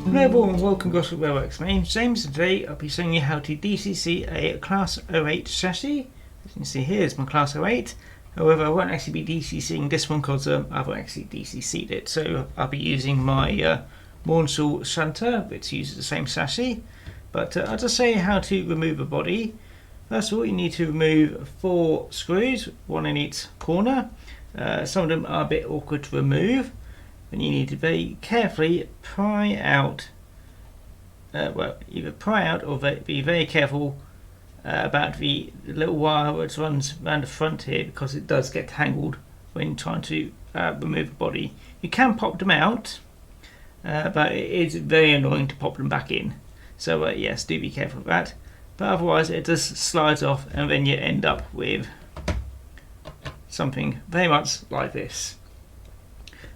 Hello everyone and welcome to Gosport Railworks. My name's James and today I'll be showing you how to DCC a Class 08 chassis. As you can see here is my Class 08. However, I won't actually be DCCing this one because I've actually DCC'd it. So I'll be using my Maunsell Shunter, which uses the same chassis. But I'll just show you how to remove a body. First of all, you need to remove 4 screws, one in each corner. Some of them are a bit awkward to remove. And you need to very carefully pry out, either pry out or be very careful about the little wire which runs around the front here, because it does get tangled when trying to remove a body. You can pop them out, but it is very annoying to pop them back in. So yes, do be careful of that. But otherwise it just slides off and then you end up with something very much like this.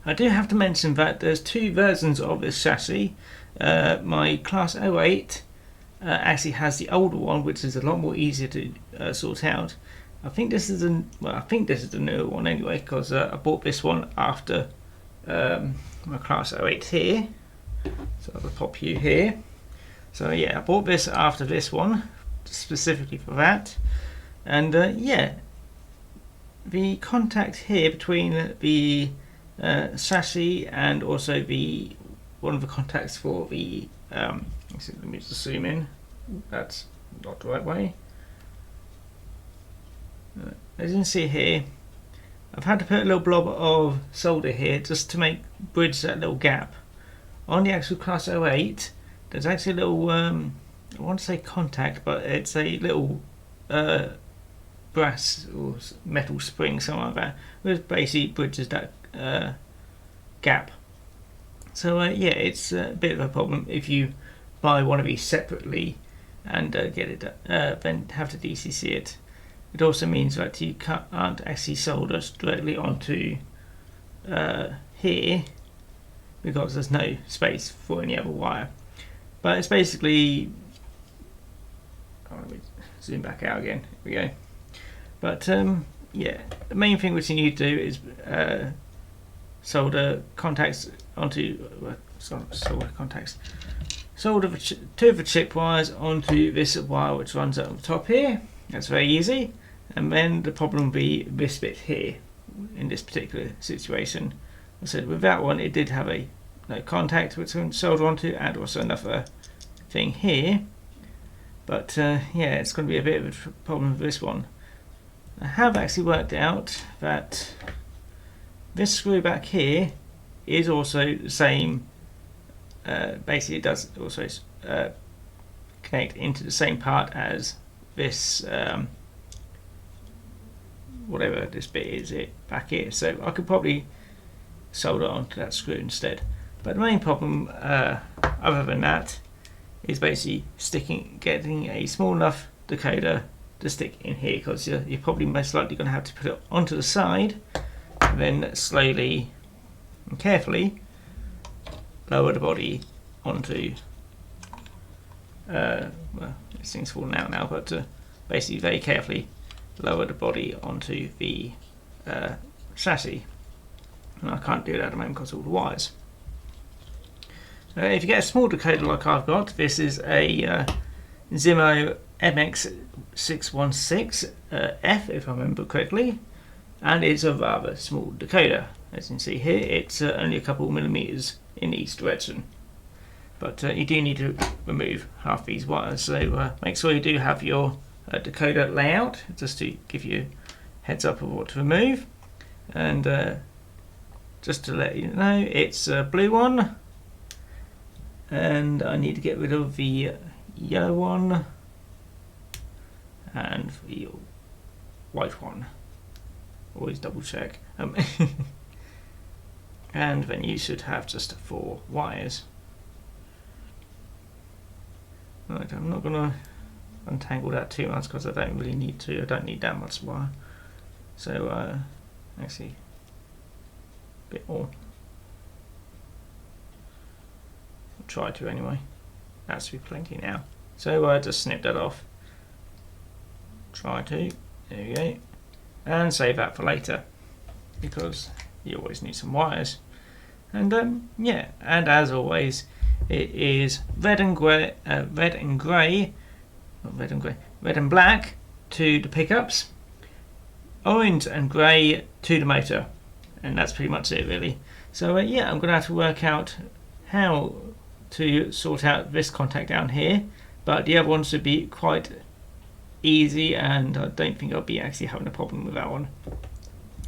I do have to mention that there's 2 versions of this chassis. My Class 08 actually has the older one, which is a lot more easier to sort out. I think this is the newer one anyway, because I bought this one after my Class 08 here. So I'll pop you here. So yeah, I bought this after this one, specifically for that. And yeah, the contact here between the chassis and also one of the contacts for the let me just zoom in. That's not the right way. As you can see here, I've had to put a little blob of solder here just to bridge that little gap. On the actual Class 08, there's actually a little I want to say contact, but it's a little brass or metal spring, something like that, which basically bridges that gap. So yeah, it's a bit of a problem if you buy one of these separately and get it then have to DCC it. It also means that you can't actually solder directly onto here, because there's no space for any other wire. But it's basically, let me zoom back out again. Here we go. But yeah, the main thing which you need to do is solder contacts onto solder 2 of the chip wires onto this wire which runs up the top here. That's very easy. And then the problem will be this bit here in this particular situation. I said with that one, it did have a contact which I'm solder onto, and also another thing here. But yeah, it's going to be a bit of a problem with this one. I have actually worked out that this screw back here is also the same. Basically, it does also connect into the same part as this, whatever this bit is, back here. So I could probably solder onto that screw instead. But the main problem, other than that, is basically getting a small enough decoder to stick in here, because you're probably most likely going to have to put it onto the side and then slowly and carefully lower the body onto well, this thing's falling out now, but basically very carefully lower the body onto the chassis. And I can't do that at the moment because of all the wires. If you get a small decoder like I've got, this is a Zimmo MX616F, if I remember correctly, and it's a rather small decoder. As you can see here, it's only a couple of millimeters in each direction. But you do need to remove half these wires, so make sure you do have your decoder layout, just to give you a heads up of what to remove. And just to let you know, it's a blue one, and I need to get rid of the yellow one and the white one. Always double check. And then you should have just 4 wires. Right, I'm not going to untangle that too much because I don't really need to. I don't need that much wire. So actually a bit more. I'll try to anyway. That should be plenty now. So just snip that off. Try to. There we go. And save that for later, because you always need some wires. And yeah, and as always, it is red and grey, red and black to the pickups, orange and grey to the motor, and that's pretty much it really. So yeah, I'm going to have to work out how to sort out this contact down here, but the other ones should be quite easy, and I don't think I'll be actually having a problem with that one.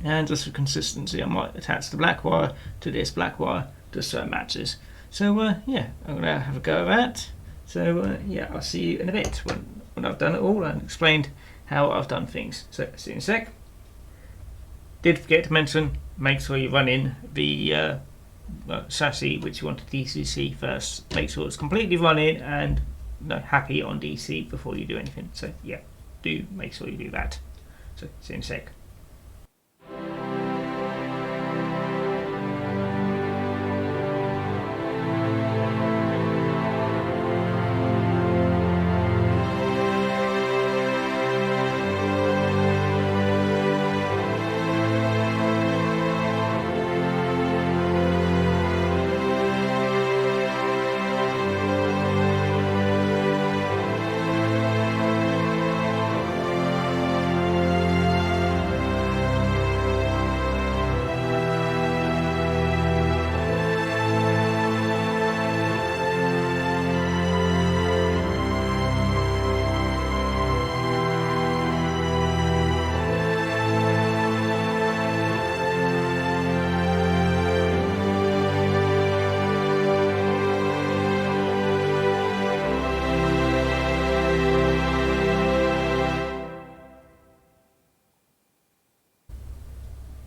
And just for consistency, I might attach the black wire to this black wire just so it matches. So yeah, I'm going to have a go at that. So yeah, I'll see you in a bit when I've done it all and explained how I've done things. So see you in a sec. Did forget to mention, make sure you run in the chassis which you want to DCC first. Make sure it's completely running and happy on DC before you do anything. So yeah, do make sure you do that. So see you in a sec.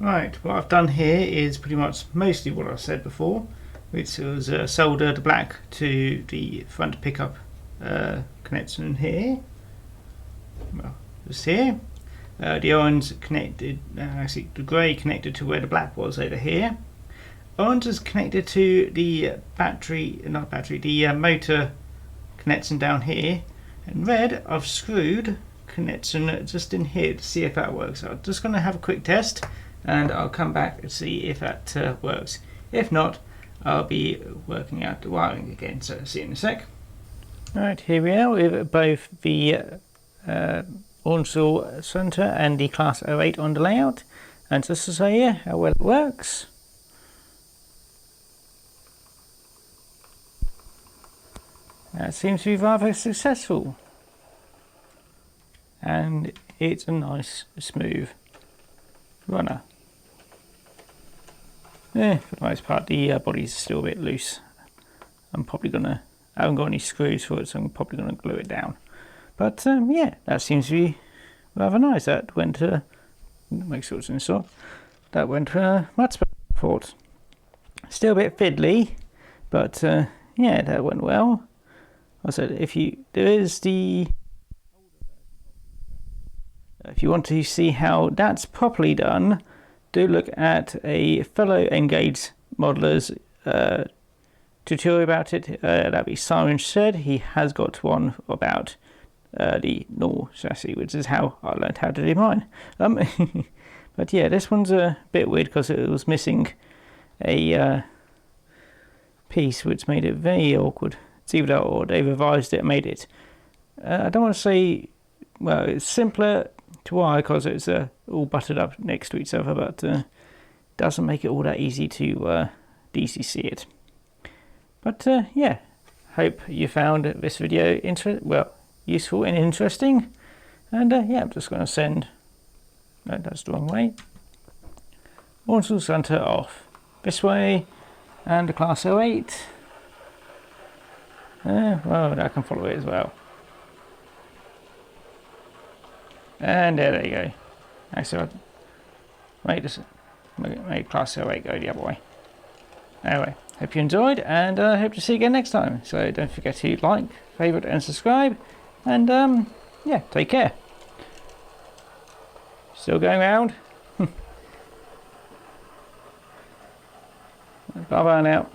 Right, what I've done here is pretty much mostly what I said before, which was solder the black to the front pickup connection here. Well, just here. The orange connected, actually the grey connected to where the black was over here. Orange is connected to the the motor connection down here. And red, I've screwed connection just in here to see if that works. I'm just going to have a quick test, and I'll come back and see if that works. If not, I'll be working out the wiring again, so see you in a sec. Right, here we are with both the Maunsell Shunter and the Class 08 on the layout, and just to show you how well it works. That seems to be rather successful, and it's a nice smooth runner. Yeah, for the most part the body's still a bit loose. I haven't got any screws for it, so I'm probably going to glue it down. But yeah, that seems to be rather nice. That went make sure it's installed. That went much better than I thought. Still a bit fiddly, but yeah, that went well. I said if you want to see how that's properly done, do look at a fellow Engage modeler's tutorial about it. That'd be Simon Shed. He has got one about the normal chassis, which is how I learned how to do mine. But yeah, this one's a bit weird because it was missing a piece, which made it very awkward. It's either that or they revised it and made it, I don't want to say, well, it's simpler to wire because it's all buttered up next to each other, but doesn't make it all that easy to DCC it. But yeah, hope you found this video useful and interesting. And yeah, I'm just going to send, no, that's the wrong way, Maunsell Shunter off this way, and the Class 08. Well, I can follow it as well. And there you go. Actually, make Class 08 go the other way. Anyway, hope you enjoyed, and I hope to see you again next time. So don't forget to like, favourite and subscribe, and yeah, take care. Still going round? Bye bye now.